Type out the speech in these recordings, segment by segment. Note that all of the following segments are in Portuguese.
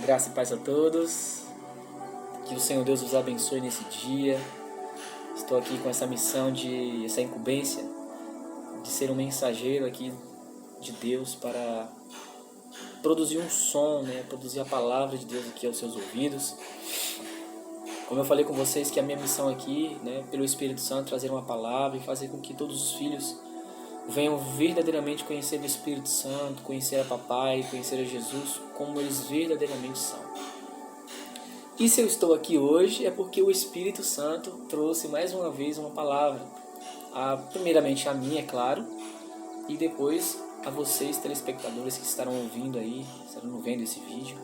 Graça e paz a todos. Que o Senhor Deus os abençoe nesse dia. Estou aqui com essa missão, essa incumbência de ser um mensageiro aqui de Deus para produzir um som, produzir a palavra de Deus aqui aos seus ouvidos. Como eu falei com vocês, que a minha missão aqui, pelo Espírito Santo, trazer uma palavra e fazer com que todos os filhos venham verdadeiramente conhecer o Espírito Santo, conhecer a Papai, conhecer a Jesus como eles verdadeiramente são. E se eu estou aqui hoje é porque o Espírito Santo trouxe mais uma vez uma palavra. Primeiramente a mim, é claro, e depois a vocês, telespectadores que estarão ouvindo aí, estarão vendo esse vídeo.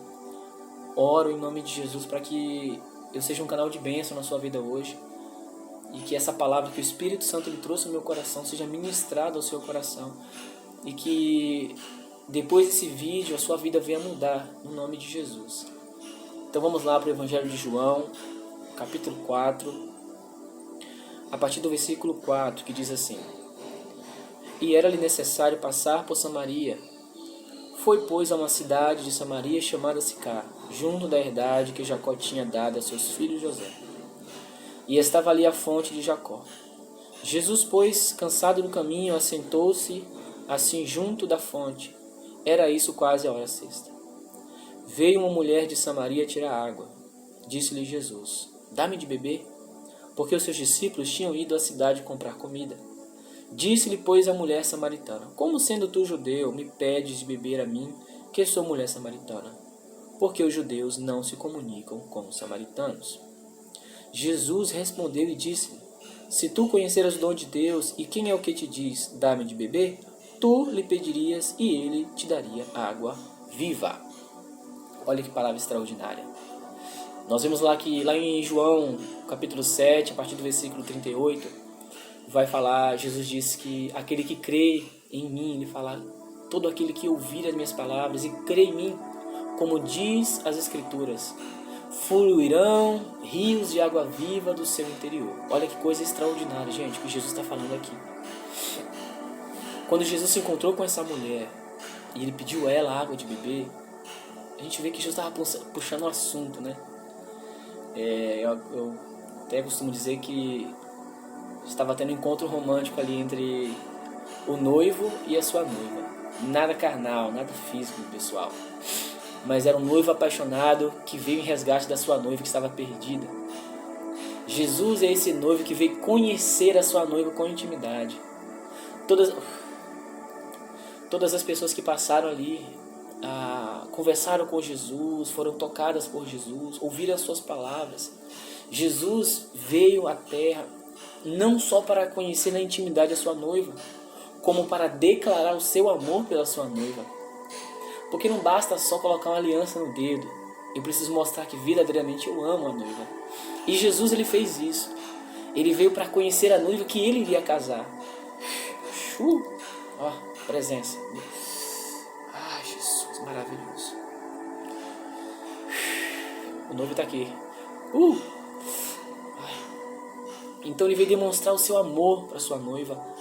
Oro em nome de Jesus para que eu seja um canal de bênção na sua vida hoje. E que essa palavra que o Espírito Santo lhe trouxe no meu coração seja ministrada ao seu coração. E que depois desse vídeo a sua vida venha mudar, no nome de Jesus. Então vamos lá para o Evangelho de João, capítulo 4, a partir do versículo 4, que diz assim: E era-lhe necessário passar por Samaria. Foi, pois, a uma cidade de Samaria chamada Sicar, junto da herdade que Jacó tinha dado a seus filhos José. E estava ali a fonte de Jacó. Jesus, pois, cansado do caminho, assentou-se assim junto da fonte. Era isso quase a hora sexta. Veio uma mulher de Samaria tirar água. Disse-lhe Jesus: Dá-me de beber, porque os seus discípulos tinham ido à cidade comprar comida. Disse-lhe, pois, a mulher samaritana: Como sendo tu judeu, me pedes de beber a mim, que sou mulher samaritana? Porque os judeus não se comunicam com os samaritanos. Jesus respondeu e disse-lhe: Se tu conheceras o dom de Deus, e quem é o que te diz, dá-me de beber, tu lhe pedirias e ele te daria água viva. Olha que palavra extraordinária. Nós vemos lá em João, capítulo 7, a partir do versículo 38, vai falar, Jesus disse que aquele que crê em mim, ele fala, todo aquele que ouvir as minhas palavras e crê em mim, como diz as Escrituras, fluirão rios de água viva do seu interior. Olha que coisa extraordinária, gente, que Jesus está falando aqui. Quando Jesus se encontrou com essa mulher e ele pediu a ela água de beber, a gente vê que Jesus estava puxando o assunto, Eu até costumo dizer que estava tendo um encontro romântico ali entre o noivo e a sua noiva. Nada carnal, nada físico, pessoal. Mas era um noivo apaixonado que veio em resgate da sua noiva que estava perdida. Jesus é esse noivo que veio conhecer a sua noiva com intimidade. Todas as pessoas que passaram ali, conversaram com Jesus, foram tocadas por Jesus, ouviram as suas palavras. Jesus veio à terra não só para conhecer na intimidade a sua noiva, como para declarar o seu amor pela sua noiva. Porque não basta só colocar uma aliança no dedo. Eu preciso mostrar que verdadeiramente eu amo a noiva. E Jesus, ele fez isso. Ele veio para conhecer a noiva que ele iria casar. Presença. Jesus, maravilhoso. O noivo está aqui. Então ele veio demonstrar o seu amor para sua noiva.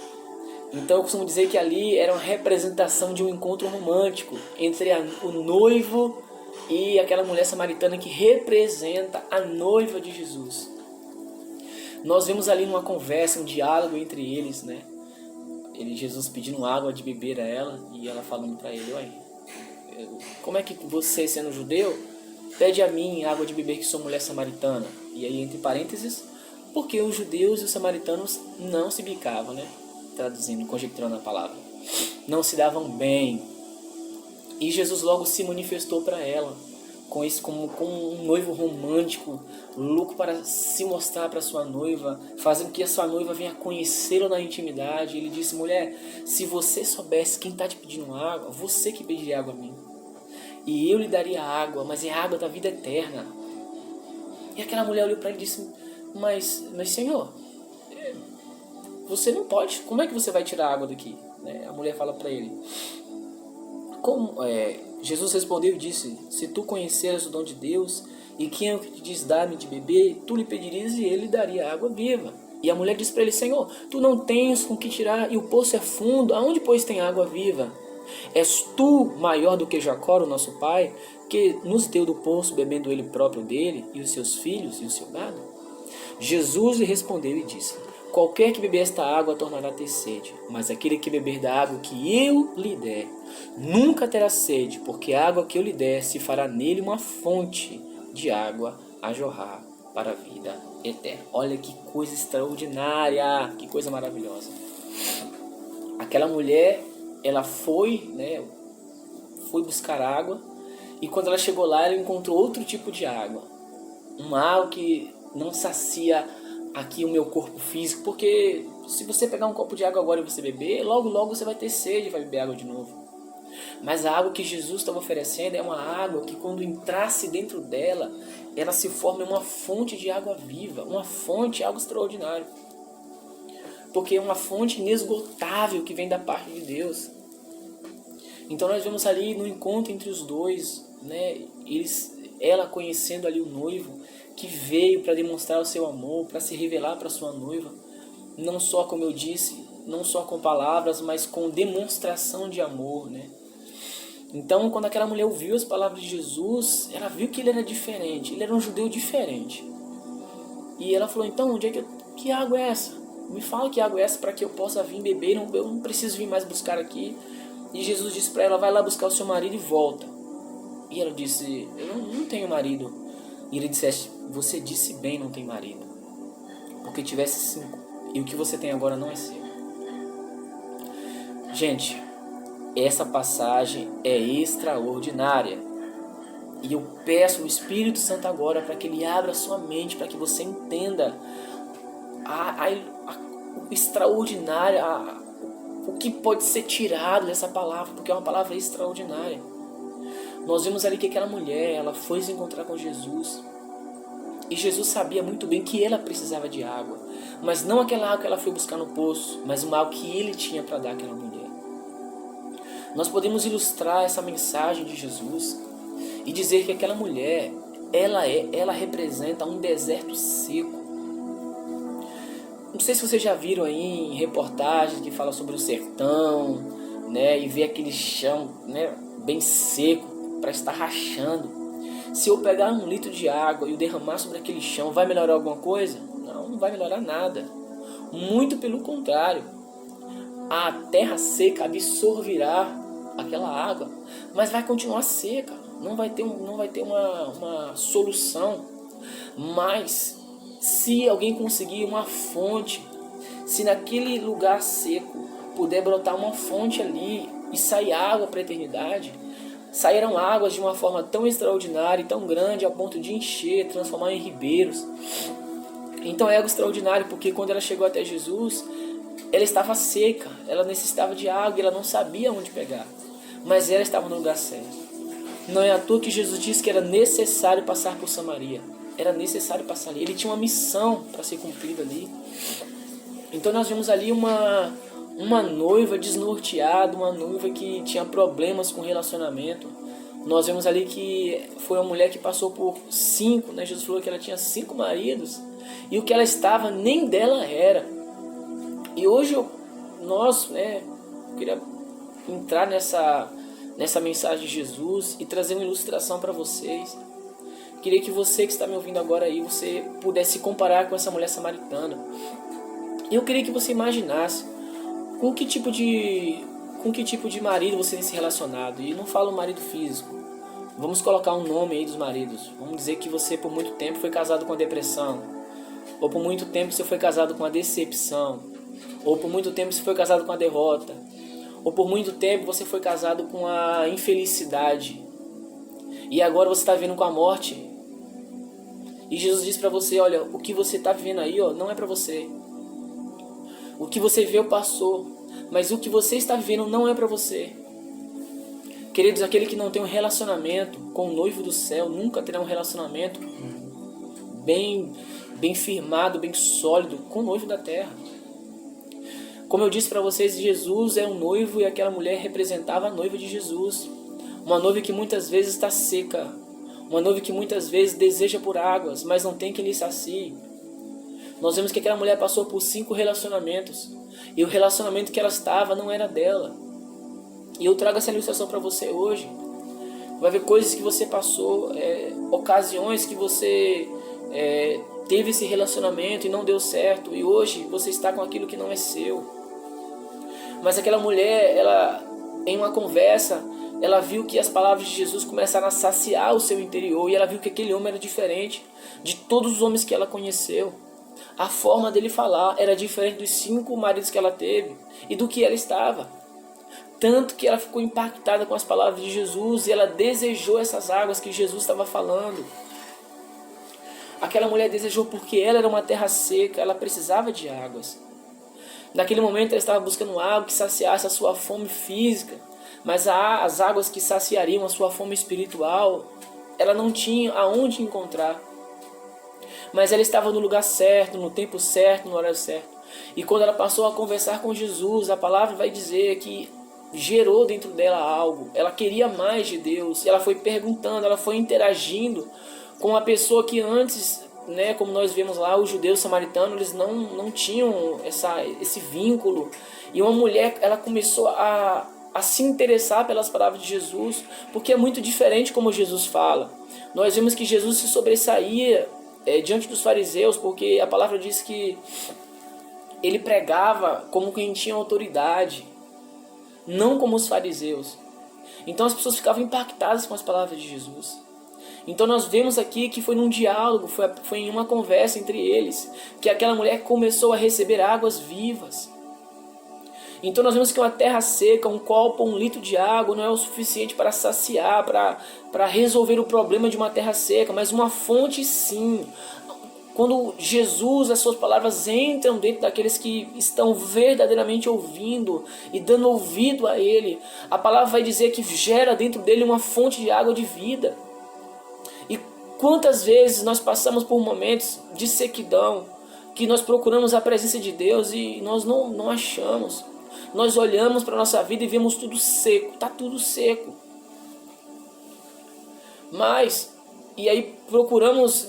Então eu costumo dizer que ali era uma representação de um encontro romântico entre o noivo e aquela mulher samaritana que representa a noiva de Jesus. Nós vemos ali uma conversa, um diálogo entre eles, Jesus pedindo água de beber a ela e ela falando para ele: como é que você, sendo judeu, pede a mim água de beber que sou mulher samaritana? E aí, entre parênteses, porque os judeus e os samaritanos não se bicavam, traduzindo, conjecturando a palavra, não se davam bem. E Jesus logo se manifestou para ela com isso, como um noivo romântico, louco para se mostrar para sua noiva, fazendo que a sua noiva venha conhecê-lo na intimidade. Ele disse: mulher, se você soubesse quem está te pedindo água, você que pediria água a mim, e eu lhe daria água, mas é a água da vida eterna. E aquela mulher olhou para ele e disse: mas Senhor, você não pode, como é que você vai tirar a água daqui? A mulher fala para ele: Jesus respondeu e disse: se tu conheceras o dom de Deus, e quem é o que te diz dá-me de beber, tu lhe pedirias e ele daria água viva. E a mulher disse para ele: Senhor, tu não tens com que tirar e o poço é fundo, aonde pois tem água viva? És tu maior do que Jacó, o nosso pai, que nos deu do poço, bebendo ele próprio dele, e os seus filhos e o seu gado? Jesus lhe respondeu e disse: qualquer que beber esta água tornará a ter sede, mas aquele que beber da água que eu lhe der, nunca terá sede, porque a água que eu lhe der se fará nele uma fonte de água a jorrar para a vida eterna. Olha que coisa extraordinária, que coisa maravilhosa. Aquela mulher, ela foi buscar água, e quando ela chegou lá, ela encontrou outro tipo de água. Uma água que não sacia aqui o meu corpo físico, porque se você pegar um copo de água agora e você beber, logo logo você vai ter sede e vai beber água de novo. Mas a água que Jesus estava oferecendo é uma água que, quando entrasse dentro dela, ela se forma uma fonte de água viva, uma fonte, algo extraordinário. Porque é uma fonte inesgotável que vem da parte de Deus. Então nós vemos ali no encontro entre os dois, ela conhecendo ali o noivo, que veio para demonstrar o seu amor, para se revelar para sua noiva, não só, como eu disse, não só com palavras, mas com demonstração de amor, Então, quando aquela mulher ouviu as palavras de Jesus, ela viu que ele era diferente, ele era um judeu diferente. E ela falou: então, que água é essa? Me fala que água é essa para que eu possa vir beber, eu não preciso vir mais buscar aqui. E Jesus disse para ela: vai lá buscar o seu marido e volta. E ela disse: eu não tenho marido. E ele disse: você disse bem, não tem marido, porque tivesse 5, e o que você tem agora não é seu. Gente, essa passagem é extraordinária, e eu peço ao Espírito Santo agora para que ele abra a sua mente, para que você entenda o extraordinário, o que pode ser tirado dessa palavra, porque é uma palavra extraordinária. Nós vemos ali que aquela mulher, ela foi se encontrar com Jesus, e Jesus sabia muito bem que ela precisava de água, mas não aquela água que ela foi buscar no poço, mas uma água que ele tinha para dar àquela mulher. Nós podemos ilustrar essa mensagem de Jesus e dizer que aquela mulher, ela representa um deserto seco. Não sei se vocês já viram aí em reportagens que falam sobre o sertão, e ver aquele chão, bem seco, para estar rachando. Se eu pegar 1 litro de água e o derramar sobre aquele chão, vai melhorar alguma coisa? Não vai melhorar nada. Muito pelo contrário. A terra seca absorverá aquela água, mas vai continuar seca. Não vai ter uma solução. Mas se alguém conseguir uma fonte, se naquele lugar seco puder brotar uma fonte ali e sair água para a eternidade, saíram águas de uma forma tão extraordinária e tão grande a ponto de encher, transformar em ribeiros. Então é algo extraordinário, porque quando ela chegou até Jesus, ela estava seca, ela necessitava de água e ela não sabia onde pegar, mas ela estava no lugar certo. Não é à toa que Jesus disse que era necessário passar por Samaria, era necessário passar ali, ele tinha uma missão para ser cumprida ali. Então nós vimos ali uma noiva desnorteada, uma noiva que tinha problemas com relacionamento. Nós vemos ali que foi uma mulher que passou por 5, Jesus falou que ela tinha 5 maridos, e o que ela estava nem dela era. E hoje eu queria entrar nessa mensagem de Jesus e trazer uma ilustração para vocês. Queria que você que está me ouvindo agora aí, você pudesse comparar com essa mulher samaritana. E eu queria que você imaginasse com que tipo de marido você tem se relacionado. E não falo marido físico. Vamos colocar um nome aí dos maridos. Vamos dizer que você por muito tempo foi casado com a depressão. Ou por muito tempo você foi casado com a decepção. Ou por muito tempo você foi casado com a derrota. Ou por muito tempo você foi casado com a infelicidade. E agora você está vivendo com a morte. E Jesus diz para você: olha, o que você está vivendo aí, não é para você. O que você viveu passou, mas o que você está vivendo não é para você. Queridos, aquele que não tem um relacionamento com o noivo do céu nunca terá um relacionamento bem firmado, bem sólido com o noivo da terra. Como eu disse para vocês, Jesus é um noivo e aquela mulher representava a noiva de Jesus. Uma noiva que muitas vezes está seca, uma noiva que muitas vezes deseja por águas, mas não tem quem lhe sacie. Nós vemos que aquela mulher passou por 5 relacionamentos, e o relacionamento que ela estava não era dela. E eu trago essa ilustração para você hoje. Vai ver coisas que você passou, ocasiões que você teve esse relacionamento e não deu certo. E hoje você está com aquilo que não é seu. Mas aquela mulher, ela, em uma conversa, ela viu que as palavras de Jesus começaram a saciar o seu interior. E ela viu que aquele homem era diferente de todos os homens que ela conheceu. A forma dele falar era diferente dos 5 maridos que ela teve e do que ela estava. Tanto que ela ficou impactada com as palavras de Jesus e ela desejou essas águas que Jesus estava falando. Aquela mulher desejou porque ela era uma terra seca, ela precisava de águas. Naquele momento ela estava buscando água que saciasse a sua fome física, mas as águas que saciariam a sua fome espiritual, ela não tinha aonde encontrar. Mas ela estava no lugar certo, no tempo certo, no horário certo. E quando ela passou a conversar com Jesus, a palavra vai dizer que gerou dentro dela algo. Ela queria mais de Deus. Ela foi perguntando, ela foi interagindo com uma pessoa que antes, né, como nós vemos lá, os judeus samaritanos, eles não tinham esse vínculo. E uma mulher, ela começou a se interessar pelas palavras de Jesus, porque é muito diferente como Jesus fala. Nós vemos que Jesus se sobressaía diante dos fariseus, porque a palavra diz que ele pregava como quem tinha autoridade, não como os fariseus. Então as pessoas ficavam impactadas com as palavras de Jesus. Então nós vemos aqui que foi num diálogo, foi em uma conversa entre eles, que aquela mulher começou a receber águas vivas. Então nós vemos que uma terra seca, um copo, 1 litro de água não é o suficiente para saciar, para resolver o problema de uma terra seca, mas uma fonte sim. Quando Jesus, as suas palavras entram dentro daqueles que estão verdadeiramente ouvindo e dando ouvido a Ele, a palavra vai dizer que gera dentro dele uma fonte de água de vida. E quantas vezes nós passamos por momentos de sequidão, que nós procuramos a presença de Deus e nós não achamos. Nós olhamos para a nossa vida e vemos tudo seco, está tudo seco. Mas, e aí procuramos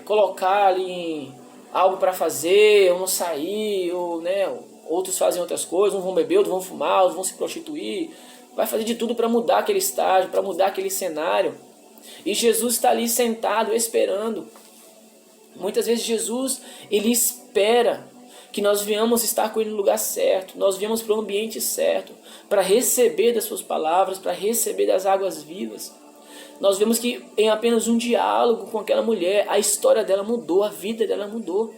colocar ali algo para fazer, ou não sair, ou, outros fazem outras coisas, uns vão beber, outros vão fumar, outros vão se prostituir. Vai fazer de tudo para mudar aquele estágio, para mudar aquele cenário. E Jesus está ali sentado, esperando. Muitas vezes Jesus, ele espera que nós venhamos estar com ele no lugar certo, nós venhamos para o ambiente certo, para receber das suas palavras, para receber das águas vivas. Nós vemos que em apenas um diálogo com aquela mulher, a história dela mudou, a vida dela mudou.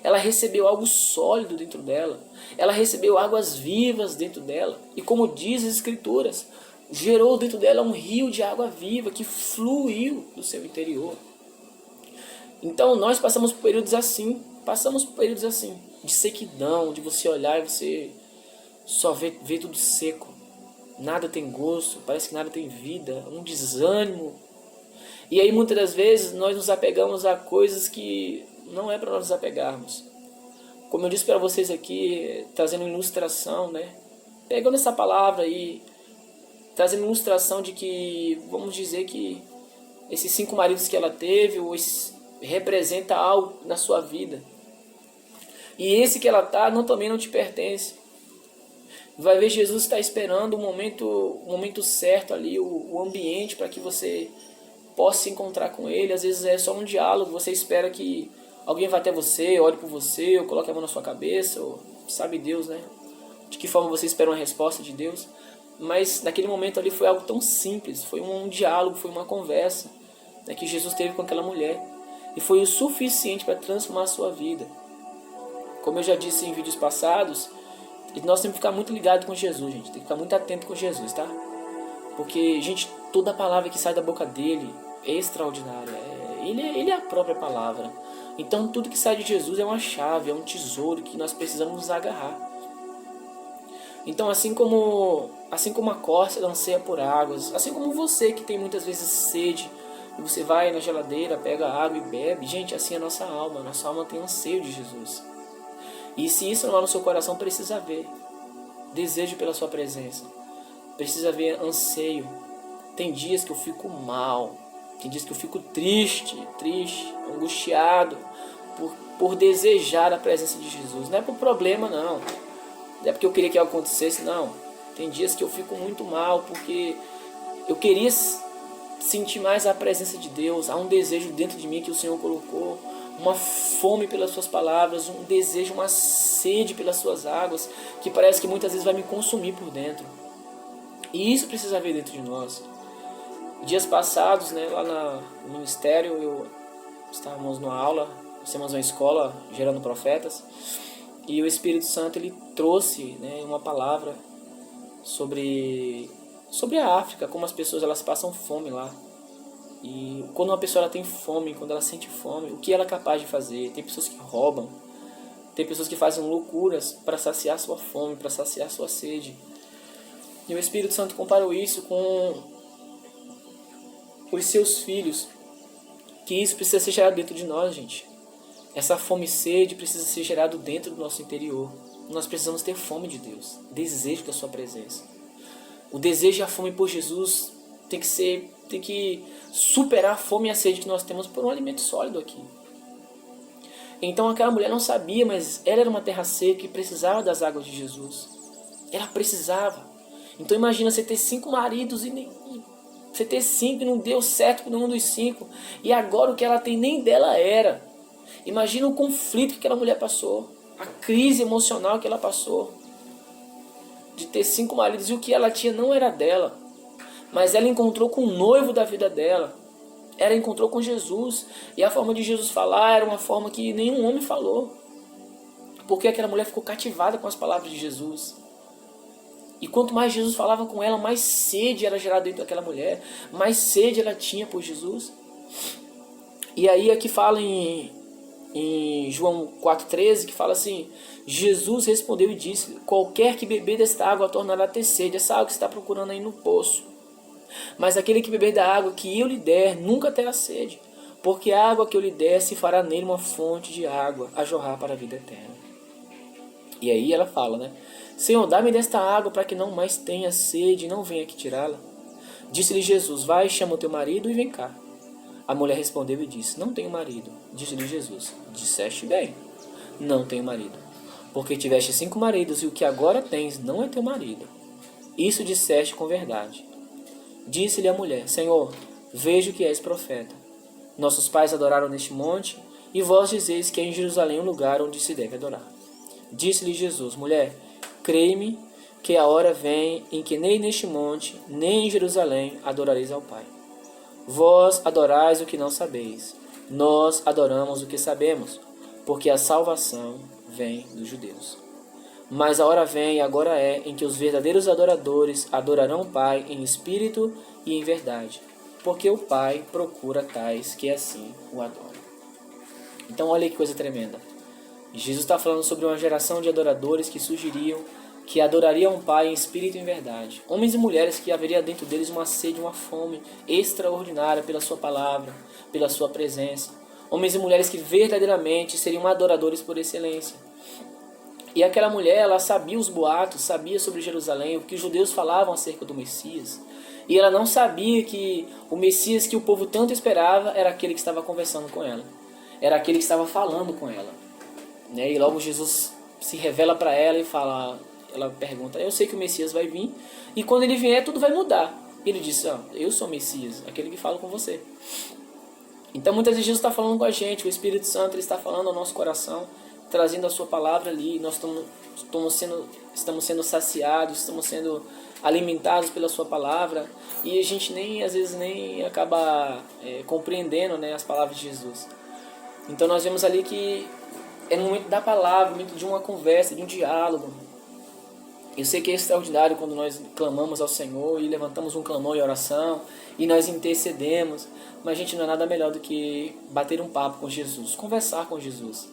Ela recebeu algo sólido dentro dela, ela recebeu águas vivas dentro dela, e como diz as Escrituras, gerou dentro dela um rio de água viva que fluiu do seu interior. Então nós passamos por períodos assim, de sequidão, de você olhar e você só vê tudo seco. Nada tem gosto, parece que nada tem vida, um desânimo. E aí muitas das vezes nós nos apegamos a coisas que não é para nós nos apegarmos. Como eu disse para vocês aqui, trazendo ilustração, pegando essa palavra aí, trazendo ilustração de que, vamos dizer que esses 5 maridos que ela teve, representa algo na sua vida. E esse que ela está também não te pertence. Vai ver, Jesus está esperando o momento certo ali, o ambiente para que você possa se encontrar com Ele. Às vezes é só um diálogo, você espera que alguém vá até você, olhe por você, ou coloque a mão na sua cabeça, ou sabe Deus, de que forma você espera uma resposta de Deus. Mas naquele momento ali foi algo tão simples, foi um diálogo, foi uma conversa que Jesus teve com aquela mulher. E foi o suficiente para transformar a sua vida. Como eu já disse em vídeos passados, nós temos que ficar muito ligado com Jesus, gente. Tem que ficar muito atento com Jesus, tá? Porque, gente, toda a palavra que sai da boca dele é extraordinária. Ele é a própria palavra. Então, tudo que sai de Jesus é uma chave, é um tesouro que nós precisamos nos agarrar. Então, assim como a corça anseia por águas, assim como você que tem muitas vezes sede, e você vai na geladeira, pega água e bebe, gente, assim é a nossa alma. Nossa alma tem anseio de Jesus. E se isso não há no seu coração, precisa haver desejo pela sua presença. Precisa haver anseio. Tem dias que eu fico mal. Tem dias que eu fico triste, angustiado por desejar a presença de Jesus. Não é por problema, não. Não é porque eu queria que algo acontecesse, não. Tem dias que eu fico muito mal porque eu queria sentir mais a presença de Deus. Há um desejo dentro de mim que o Senhor colocou, uma fome pelas suas palavras, um desejo, uma sede pelas suas águas, que parece que muitas vezes vai me consumir por dentro. E isso precisa haver dentro de nós. Dias passados, né, lá no ministério, estávamos numa aula, temos uma escola gerando profetas, e o Espírito Santo ele trouxe, né, uma palavra sobre a África, como as pessoas elas passam fome lá. E quando uma pessoa ela tem fome, quando ela sente fome, o que ela é capaz de fazer? Tem pessoas que roubam, tem pessoas que fazem loucuras para saciar sua fome, para saciar sua sede. E o Espírito Santo comparou isso com os seus filhos, que isso precisa ser gerado dentro de nós, gente. Essa fome e sede precisa ser gerado dentro do nosso interior. Nós precisamos ter fome de Deus, desejo da sua presença. O desejo e a fome por Jesus tem que superar a fome e a sede que nós temos por um alimento sólido aqui. Então aquela mulher não sabia, mas ela era uma terra seca e precisava das águas de Jesus. Ela precisava. Então imagina você ter 5 maridos e você ter 5 e não deu certo com nenhum dos 5. E agora o que ela tem nem dela era. Imagina o conflito que aquela mulher passou. A crise emocional que ela passou. De ter 5 maridos e o que ela tinha não era dela. Mas ela encontrou com o noivo da vida dela. Ela encontrou com Jesus. E a forma de Jesus falar era uma forma que nenhum homem falou. Porque aquela mulher ficou cativada com as palavras de Jesus. E quanto mais Jesus falava com ela, mais sede era gerada dentro daquela mulher. Mais sede ela tinha por Jesus. E aí aqui fala em João 4,13, que fala assim: Jesus respondeu e disse: qualquer que beber desta água tornará a ter sede. Essa água que você está procurando aí no poço. Mas aquele que beber da água que eu lhe der nunca terá sede, porque a água que eu lhe der se fará nele uma fonte de água a jorrar para a vida eterna. E aí ela fala, né? Senhor, dá-me desta água para que não mais tenha sede e não venha aqui tirá-la. Disse-lhe Jesus: vai, chama o teu marido e vem cá. A mulher respondeu e disse: não tenho marido. Disse-lhe Jesus: disseste bem, não tenho marido, porque tiveste 5 maridos e o que agora tens não é teu marido. Isso disseste com verdade. Disse-lhe a mulher: Senhor, vejo que és profeta. Nossos pais adoraram neste monte, e vós dizeis que é em Jerusalém o lugar onde se deve adorar. Disse-lhe Jesus: mulher, crê-me que a hora vem em que nem neste monte, nem em Jerusalém adorareis ao Pai. Vós adorais o que não sabeis, nós adoramos o que sabemos, porque a salvação vem dos judeus. Mas a hora vem, e agora é, em que os verdadeiros adoradores adorarão o Pai em espírito e em verdade, porque o Pai procura tais que assim o adoram. Então olha que coisa tremenda. Jesus está falando sobre uma geração de adoradores que surgiriam, que adorariam o Pai em espírito e em verdade. Homens e mulheres que haveria dentro deles uma sede, uma fome extraordinária pela sua palavra, pela sua presença. Homens e mulheres que verdadeiramente seriam adoradores por excelência. E aquela mulher, ela sabia os boatos, sabia sobre Jerusalém, o que os judeus falavam acerca do Messias. E ela não sabia que o Messias que o povo tanto esperava era aquele que estava conversando com ela. Era aquele que estava falando com ela. E logo Jesus se revela para ela e fala, ela pergunta: eu sei que o Messias vai vir e quando ele vier tudo vai mudar. Ele disse: eu sou o Messias, aquele que fala com você. Então muitas vezes Jesus está falando com a gente, o Espírito Santo ele está falando ao nosso coração, trazendo a sua palavra ali, nós estamos sendo saciados, estamos sendo alimentados pela sua palavra, e a gente às vezes nem acaba compreendendo, né, as palavras de Jesus. Então nós vemos ali que é no momento da palavra, no momento de uma conversa, de um diálogo. Eu sei que é extraordinário quando nós clamamos ao Senhor e levantamos um clamor em oração e nós intercedemos, mas gente, não é nada melhor do que bater um papo com Jesus, conversar com Jesus.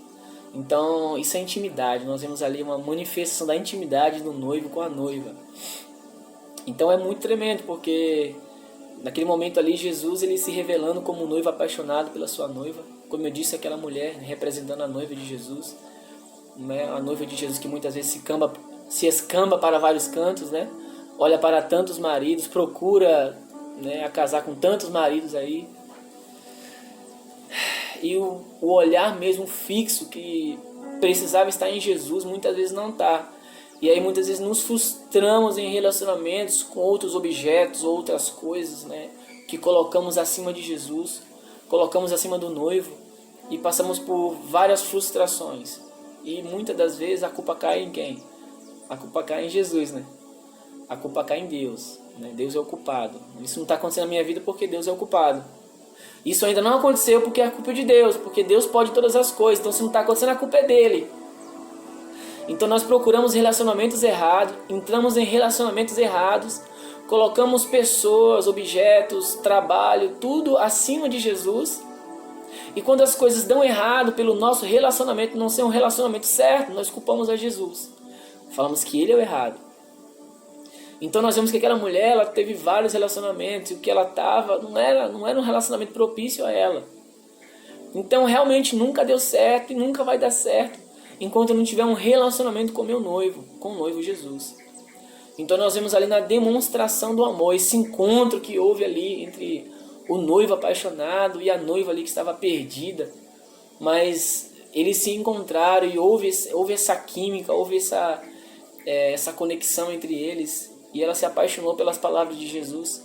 Então isso é intimidade, nós vemos ali uma manifestação da intimidade do noivo com a noiva. Então é muito tremendo, porque naquele momento ali Jesus ele se revelando como um noivo apaixonado pela sua noiva, como eu disse, aquela mulher representando a noiva de Jesus, né? A noiva de Jesus que muitas vezes se escamba para vários cantos, né? Olha para tantos maridos, procura, né, a casar com tantos maridos aí, e o olhar mesmo fixo que precisava estar em Jesus muitas vezes não está. E aí muitas vezes nos frustramos em relacionamentos com outros objetos, outras coisas, né? Que colocamos acima de Jesus, colocamos acima do noivo e passamos por várias frustrações. E muitas das vezes a culpa cai em quem? A culpa cai em Jesus, né? A culpa cai em Deus, né? Deus é o culpado. Isso não está acontecendo na minha vida porque Deus é o culpado. Isso ainda não aconteceu porque é a culpa de Deus, porque Deus pode todas as coisas. Então se não está acontecendo, a culpa é dele. Então nós procuramos relacionamentos errados, entramos em relacionamentos errados, colocamos pessoas, objetos, trabalho, tudo acima de Jesus. E quando as coisas dão errado pelo nosso relacionamento não ser um relacionamento certo, nós culpamos a Jesus. Falamos que ele é o errado. Então nós vemos que aquela mulher, ela teve vários relacionamentos e o que ela estava não era um relacionamento propício a ela. Então realmente nunca deu certo e nunca vai dar certo enquanto eu não tiver um relacionamento com meu noivo, com o noivo Jesus. Então nós vemos ali na demonstração do amor, esse encontro que houve ali entre o noivo apaixonado e a noiva ali que estava perdida. Mas eles se encontraram e houve essa química, houve essa conexão entre eles. E ela se apaixonou pelas palavras de Jesus.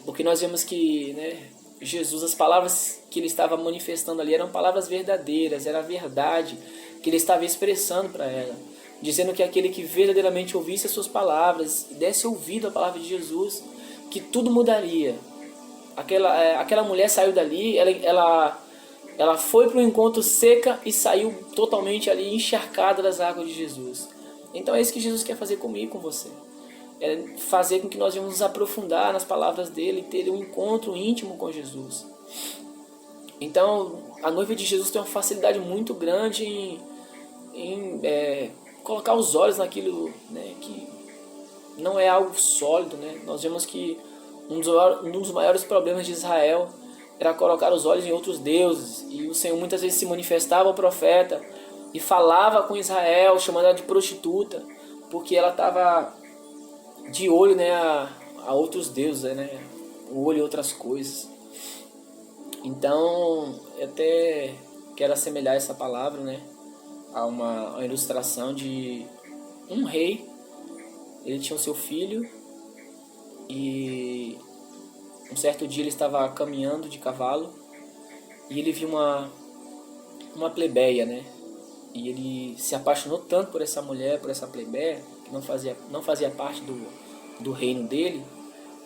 Porque nós vemos que, né, Jesus, as palavras que ele estava manifestando ali eram palavras verdadeiras, era a verdade que ele estava expressando para ela, dizendo que aquele que verdadeiramente ouvisse as suas palavras e desse ouvido à palavra de Jesus, que tudo mudaria. Aquela mulher saiu dali, ela foi para o encontro seca e saiu totalmente ali encharcada das águas de Jesus. Então é isso que Jesus quer fazer comigo e com você. É fazer com que nós venhamos nos aprofundar nas palavras dele e ter um encontro íntimo com Jesus. Então, a noiva de Jesus tem uma facilidade muito grande em colocar os olhos naquilo, né, que não é algo sólido, né? Nós vemos que um dos maiores problemas de Israel era colocar os olhos em outros deuses. E o Senhor muitas vezes se manifestava ao profeta e falava com Israel, chamando ela de prostituta, porque ela estava de olho, né, a outros deuses, né? O olho em outras coisas. Então, eu até quero assemelhar essa palavra, né, a uma ilustração de um rei. Ele tinha o seu filho e um certo dia ele estava caminhando de cavalo e ele viu uma plebeia, né? E ele se apaixonou tanto por essa mulher, por essa plebeia, que não fazia parte do reino dele,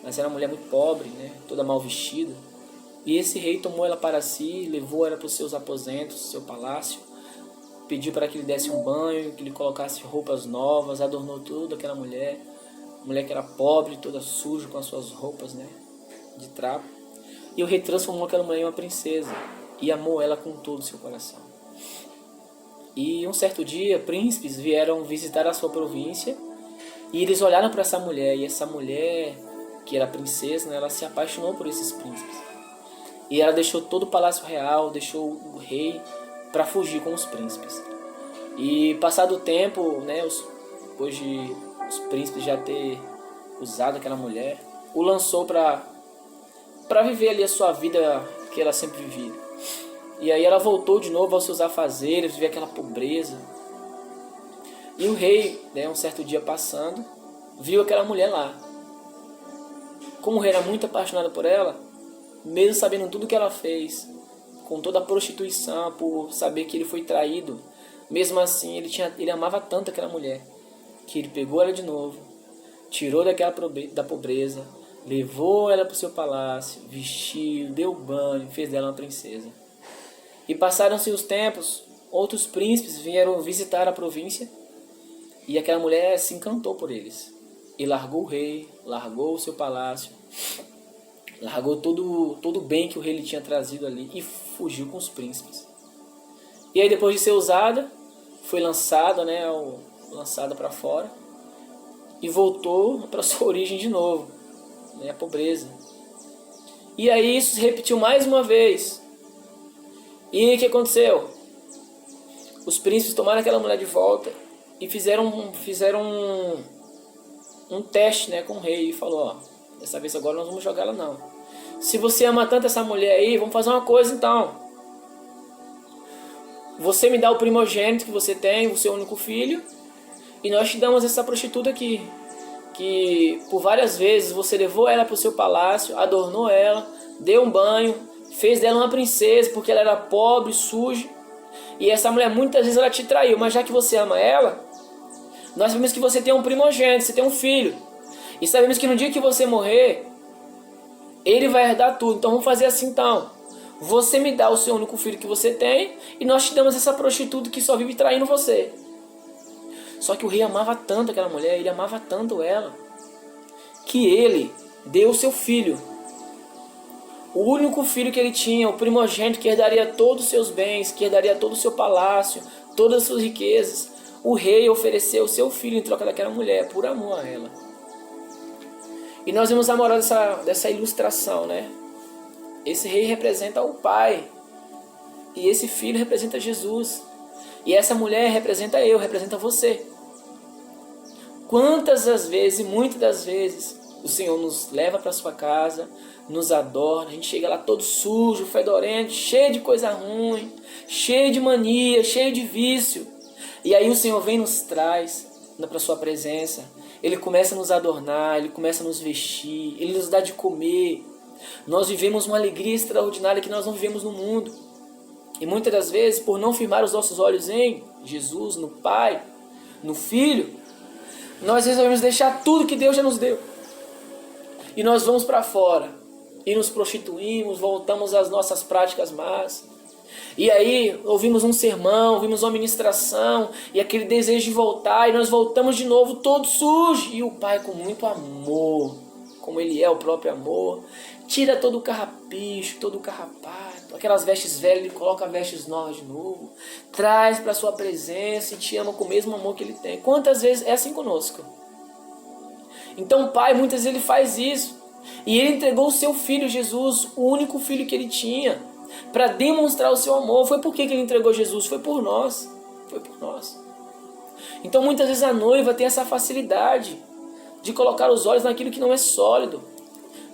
mas era uma mulher muito pobre, né? Toda mal vestida. E esse rei tomou ela para si, levou ela para os seus aposentos, seu palácio, pediu para que ele desse um banho, que ele colocasse roupas novas, adornou toda aquela mulher que era pobre, toda suja, com as suas roupas, né, de trapo. E o rei transformou aquela mulher em uma princesa e amou ela com todo o seu coração. E um certo dia, príncipes vieram visitar a sua província e eles olharam para essa mulher, e essa mulher, que era princesa, né, ela se apaixonou por esses príncipes. E ela deixou todo o palácio real, deixou o rei para fugir com os príncipes. E passado o tempo, né, depois de os príncipes já ter usado aquela mulher, o lançou para viver ali a sua vida que ela sempre vivia. E aí ela voltou de novo aos seus afazeres, viver aquela pobreza. E o rei, né, um certo dia passando, viu aquela mulher lá. Como o rei era muito apaixonado por ela, mesmo sabendo tudo que ela fez, com toda a prostituição, por saber que ele foi traído, mesmo assim ele amava tanto aquela mulher, que ele pegou ela de novo, tirou da pobreza, levou ela para o seu palácio, vestiu, deu banho, fez dela uma princesa. E passaram-se os tempos, outros príncipes vieram visitar a província, e aquela mulher se encantou por eles. E largou o rei, largou o seu palácio, largou todo o bem que o rei lhe tinha trazido ali e fugiu com os príncipes. E aí, depois de ser usada, foi lançada, né, lançada para fora e voltou para sua origem de novo, né, a pobreza. E aí isso se repetiu mais uma vez. E o que aconteceu? Os príncipes tomaram aquela mulher de volta e fizeram um teste, né, com o rei, e falou: ó, dessa vez agora nós vamos jogar ela não. Se você ama tanto essa mulher aí, vamos fazer uma coisa então. Você me dá o primogênito que você tem, o seu único filho, E nós te damos essa prostituta aqui, que por várias vezes você levou ela para o seu palácio, adornou ela, deu um banho, fez dela uma princesa porque ela era pobre, suja. E essa mulher muitas vezes ela te traiu, mas já que você ama ela, nós sabemos que você tem um primogênito, você tem um filho. E sabemos que no dia que você morrer, ele vai herdar tudo. Então vamos fazer assim então. Você me dá o seu único filho que você tem e nós te damos essa prostituta que só vive traindo você. Só que o rei amava tanto aquela mulher, ele amava tanto ela, que ele deu o seu filho. O único filho que ele tinha, o primogênito que herdaria todos os seus bens, que herdaria todo o seu palácio, todas as suas riquezas. O rei ofereceu o seu filho em troca daquela mulher, por amor a ela. E nós vemos a moral dessa ilustração, né? Esse rei representa o pai. E esse filho representa Jesus. E essa mulher representa eu, representa você. Quantas das vezes, e muitas das vezes, o Senhor nos leva para sua casa, nos adorna, a gente chega lá todo sujo, fedorento, cheio de coisa ruim, cheio de mania, cheio de vício. E aí o Senhor vem e nos traz para sua presença. Ele começa a nos adornar, Ele começa a nos vestir, Ele nos dá de comer. Nós vivemos uma alegria extraordinária que nós não vivemos no mundo. E muitas das vezes, por não firmar os nossos olhos em Jesus, no Pai, no Filho, nós resolvemos deixar tudo que Deus já nos deu. E nós vamos para fora e nos prostituímos, voltamos às nossas práticas más. E aí ouvimos um sermão, ouvimos uma ministração e aquele desejo de voltar, e nós voltamos de novo todo sujo. E o Pai, com muito amor, como Ele é o próprio amor, tira todo o carrapicho, todo o carrapato, aquelas vestes velhas, Ele coloca vestes novas de novo, traz para a sua presença e te ama com o mesmo amor que Ele tem. Quantas vezes é assim conosco? Então o Pai, muitas vezes Ele faz isso. E Ele entregou o seu Filho Jesus, o único Filho que Ele tinha, para demonstrar o seu amor. Foi por que Ele entregou Jesus? Foi por nós. Foi por nós. Então muitas vezes a noiva tem essa facilidade de colocar os olhos naquilo que não é sólido,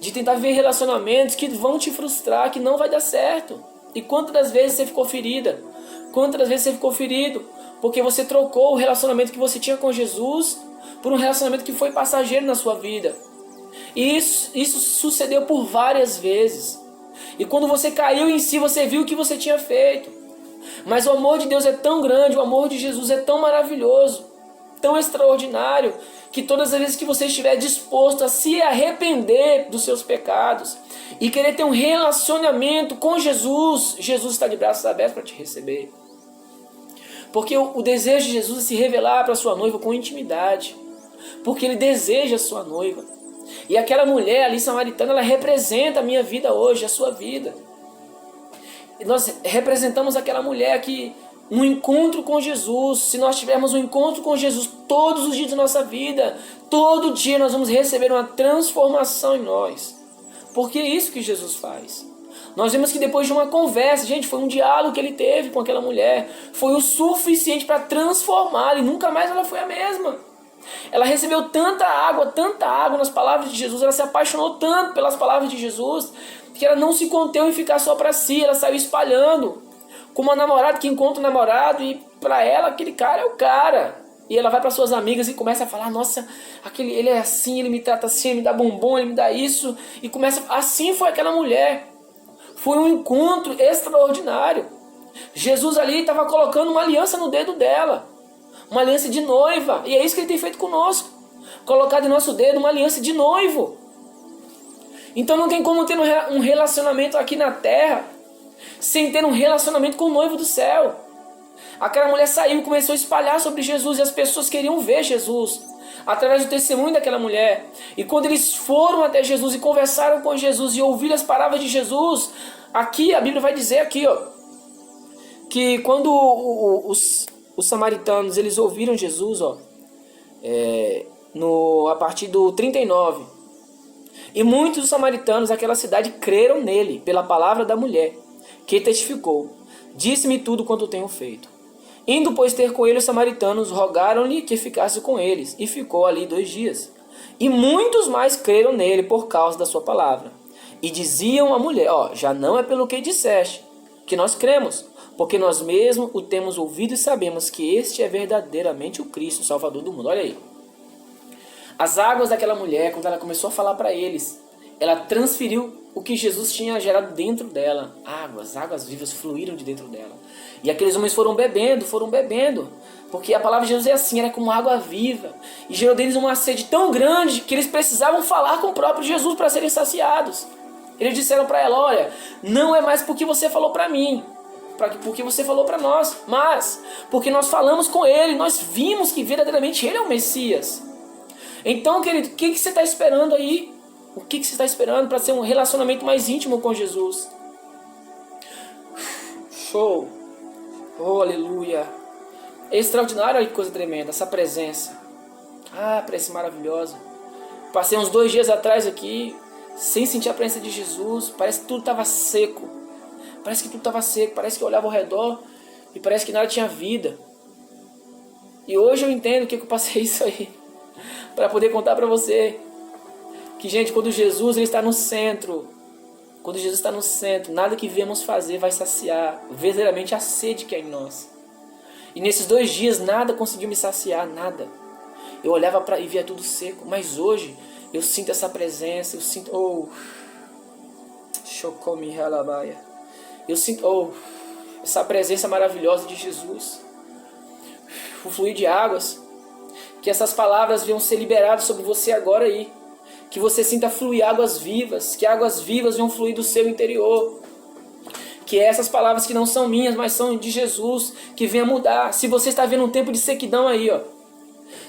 de tentar ver relacionamentos que vão te frustrar, que não vai dar certo. E quantas das vezes você ficou ferida? Quantas das vezes você ficou ferido? Porque você trocou o relacionamento que você tinha com Jesus por um relacionamento que foi passageiro na sua vida. E isso sucedeu por várias vezes. E quando você caiu em si, você viu o que você tinha feito. Mas o amor de Deus é tão grande, o amor de Jesus é tão maravilhoso, tão extraordinário, que todas as vezes que você estiver disposto a se arrepender dos seus pecados e querer ter um relacionamento com Jesus, Jesus está de braços abertos para te receber. Porque o desejo de Jesus é se revelar para sua noiva com intimidade, porque Ele deseja a sua noiva. E aquela mulher ali samaritana, ela representa a minha vida hoje, a sua vida. E nós representamos aquela mulher que um encontro com Jesus, se nós tivermos um encontro com Jesus todos os dias da nossa vida, todo dia nós vamos receber uma transformação em nós. Porque é isso que Jesus faz. Nós vemos que depois de uma conversa, gente, foi um diálogo que Ele teve com aquela mulher, foi o suficiente para transformá-la, e nunca mais ela foi a mesma. Ela recebeu tanta água nas palavras de Jesus, ela se apaixonou tanto pelas palavras de Jesus, que ela não se conteu em ficar só para si, ela saiu espalhando, como uma namorada que encontra um namorado e para ela aquele cara é o cara. E ela vai para suas amigas e começa a falar, nossa, ele é assim, ele me trata assim, ele me dá bombom, ele me dá isso. E começa, assim foi aquela mulher. Foi um encontro extraordinário. Jesus ali estava colocando uma aliança no dedo dela, uma aliança de noiva. E é isso que Ele tem feito conosco, colocado em nosso dedo uma aliança de noivo. Então não tem como ter um relacionamento aqui na terra sem ter um relacionamento com o noivo do céu. Aquela mulher saiu e começou a espalhar sobre Jesus, e as pessoas queriam ver Jesus através do testemunho daquela mulher. E quando eles foram até Jesus e conversaram com Jesus e ouviram as palavras de Jesus, aqui a Bíblia vai dizer aqui, ó, que quando os samaritanos eles ouviram Jesus, ó, a partir do 39, e muitos dos samaritanos daquela cidade creram nele pela palavra da mulher, que testificou: disse-me tudo quanto tenho feito. Indo, pois, ter com ele, os samaritanos rogaram-lhe que ficasse com eles, e ficou ali 2 dias. E muitos mais creram nele por causa da sua palavra. E diziam à mulher: já não é pelo que disseste, que nós cremos, porque nós mesmos o temos ouvido e sabemos que este é verdadeiramente o Cristo, o Salvador do mundo. Olha aí. As águas daquela mulher, quando ela começou a falar para eles, ela transferiu o que Jesus tinha gerado dentro dela. Águas vivas fluíram de dentro dela. E aqueles homens foram bebendo, porque a palavra de Jesus é assim, era como água viva. E gerou deles uma sede tão grande que eles precisavam falar com o próprio Jesus para serem saciados. Eles disseram para ela, olha, não é mais porque você falou para mim, porque você falou para nós, mas porque nós falamos com ele, nós vimos que verdadeiramente ele é o Messias. Então, querido, o que você está esperando aí? O que você está esperando para ter um relacionamento mais íntimo com Jesus? Show! Oh, aleluia! É extraordinário, que coisa tremenda, essa presença. Presença maravilhosa. Passei uns 2 dias atrás aqui, sem sentir a presença de Jesus. Parece que tudo estava seco. Parece que eu olhava ao redor e parece que nada tinha vida. E hoje eu entendo o que eu passei isso aí. Para poder contar para você. Que, gente, quando Jesus ele está no centro, nada que viemos fazer vai saciar verdadeiramente a sede que é em nós. E nesses 2 dias nada conseguiu me saciar, nada. Eu olhava e via tudo seco, mas hoje eu sinto essa presença, eu sinto, eu sinto, essa presença maravilhosa de Jesus. O fluir de águas, que essas palavras venham ser liberadas sobre você agora aí. Que você sinta fluir águas vivas, que águas vivas venham fluir do seu interior. Que essas palavras que não são minhas, mas são de Jesus, que venha mudar. Se você está vendo um tempo de sequidão aí,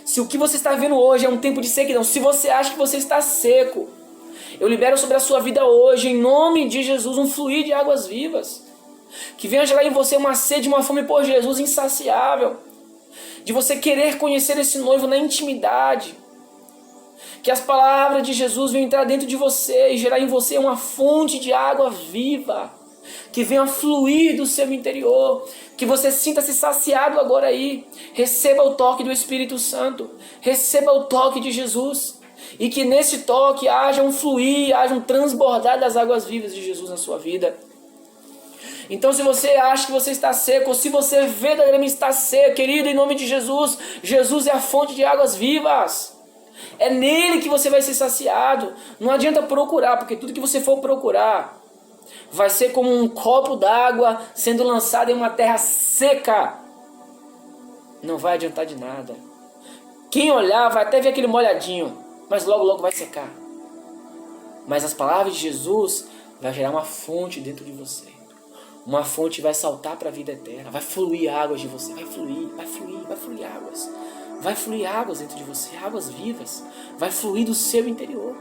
se o que você está vendo hoje é um tempo de sequidão, se você acha que você está seco, eu libero sobre a sua vida hoje, em nome de Jesus, um fluir de águas vivas. Que venha gerar em você uma sede, uma fome por Jesus insaciável. De você querer conhecer esse noivo na intimidade. Que as palavras de Jesus venham entrar dentro de você e gerar em você uma fonte de água viva. Que venha fluir do seu interior. Que você sinta-se saciado agora aí. Receba o toque do Espírito Santo. Receba o toque de Jesus. E que nesse toque haja um fluir, haja um transbordar das águas vivas de Jesus na sua vida. Então, se você acha que você está seco, ou se você verdadeiramente está seco, querido, em nome de Jesus, Jesus é a fonte de águas vivas. É nele que você vai ser saciado. Não adianta procurar, porque tudo que você for procurar vai ser como um copo d'água sendo lançado em uma terra seca. Não vai adiantar de nada. Quem olhar vai até ver aquele molhadinho, mas logo logo vai secar. Mas as palavras de Jesus vai gerar uma fonte dentro de você. Uma fonte vai saltar para a vida eterna. Vai fluir águas de você. Vai fluir águas. Vai fluir águas dentro de você. Águas vivas. Vai fluir do seu interior.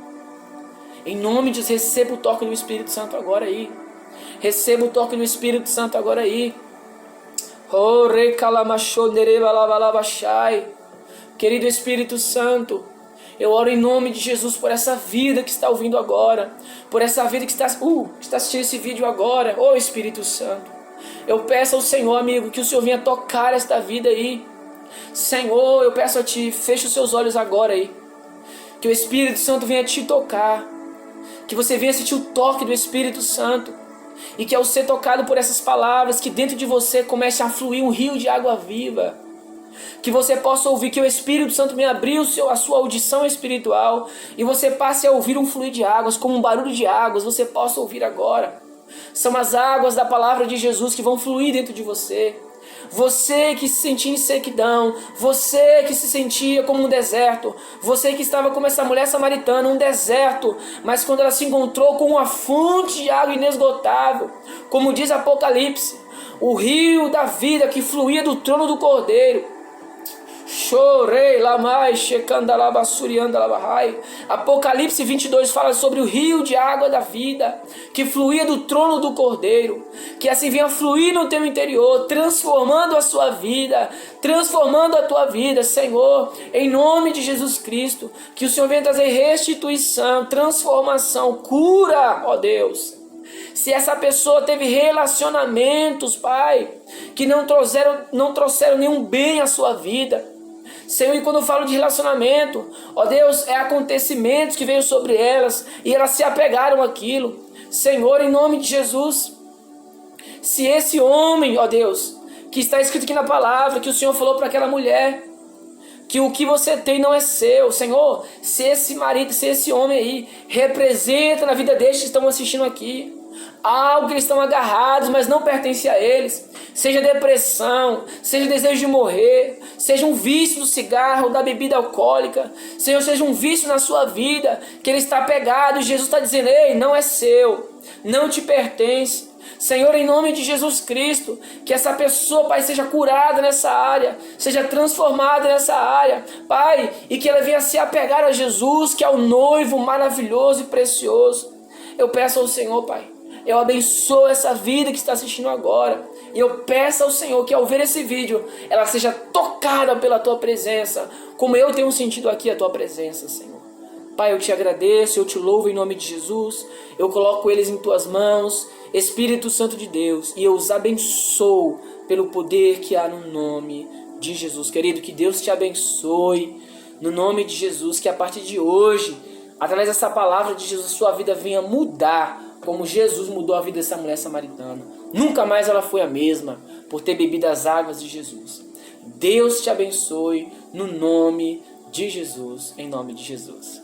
Em nome de Jesus, receba o toque do Espírito Santo agora aí. Receba o toque do Espírito Santo agora aí. Querido Espírito Santo, eu oro em nome de Jesus por essa vida que está ouvindo agora. Por essa vida que está assistindo esse vídeo agora. Ô Espírito Santo, eu peço ao Senhor, amigo, que o Senhor venha tocar esta vida aí. Senhor, eu peço a Ti, feche os seus olhos agora aí. Que o Espírito Santo venha te tocar. Que você venha sentir o toque do Espírito Santo. E que ao ser tocado por essas palavras, que dentro de você comece a fluir um rio de água viva. Que você possa ouvir, que o Espírito Santo me abriu a sua audição espiritual e você passe a ouvir um fluir de águas, como um barulho de águas, você possa ouvir agora. São as águas da palavra de Jesus que vão fluir dentro de você. Você que se sentia em sequidão, você que se sentia como um deserto, você que estava como essa mulher samaritana, um deserto, mas quando ela se encontrou com uma fonte de água inesgotável, como diz Apocalipse, o rio da vida que fluía do trono do Cordeiro. Chorei, lamai, checandalabassuriandalabahai. Apocalipse 22 fala sobre o rio de água da vida que fluía do trono do Cordeiro, que assim venha fluir no teu interior, transformando a sua vida, transformando a tua vida, Senhor, em nome de Jesus Cristo. Que o Senhor venha trazer restituição, transformação, cura, ó Deus. Se essa pessoa teve relacionamentos, Pai, que não trouxeram nenhum bem à sua vida, Senhor, e quando eu falo de relacionamento, ó Deus, é acontecimentos que veio sobre elas e elas se apegaram àquilo. Senhor, em nome de Jesus, Se esse homem, ó Deus, que está escrito aqui na palavra, que o Senhor falou para aquela mulher, que o que você tem não é seu, Senhor, se esse marido, se esse homem aí representa na vida destes que estão assistindo aqui algo que eles estão agarrados, mas não pertence a eles, seja depressão, seja desejo de morrer, seja um vício do cigarro, da bebida alcoólica, Senhor, seja um vício na sua vida, que ele está pegado, e Jesus está dizendo, ei, não é seu, não te pertence. Senhor, em nome de Jesus Cristo, que essa pessoa, Pai, seja curada nessa área, seja transformada nessa área, Pai, e que ela venha se apegar a Jesus, que é o noivo maravilhoso e precioso. Eu peço ao Senhor, Pai, eu abençoo essa vida que está assistindo agora, e eu peço ao Senhor que ao ver esse vídeo, ela seja tocada pela Tua presença, como eu tenho sentido aqui a Tua presença, Senhor. Pai, eu te agradeço, eu te louvo em nome de Jesus, eu coloco eles em Tuas mãos, Espírito Santo de Deus, e eu os abençoo pelo poder que há no nome de Jesus. Querido, que Deus te abençoe no nome de Jesus, que a partir de hoje, através dessa palavra de Jesus, sua vida venha mudar, como Jesus mudou a vida dessa mulher samaritana. Nunca mais ela foi a mesma por ter bebido as águas de Jesus. Deus te abençoe no nome de Jesus, em nome de Jesus.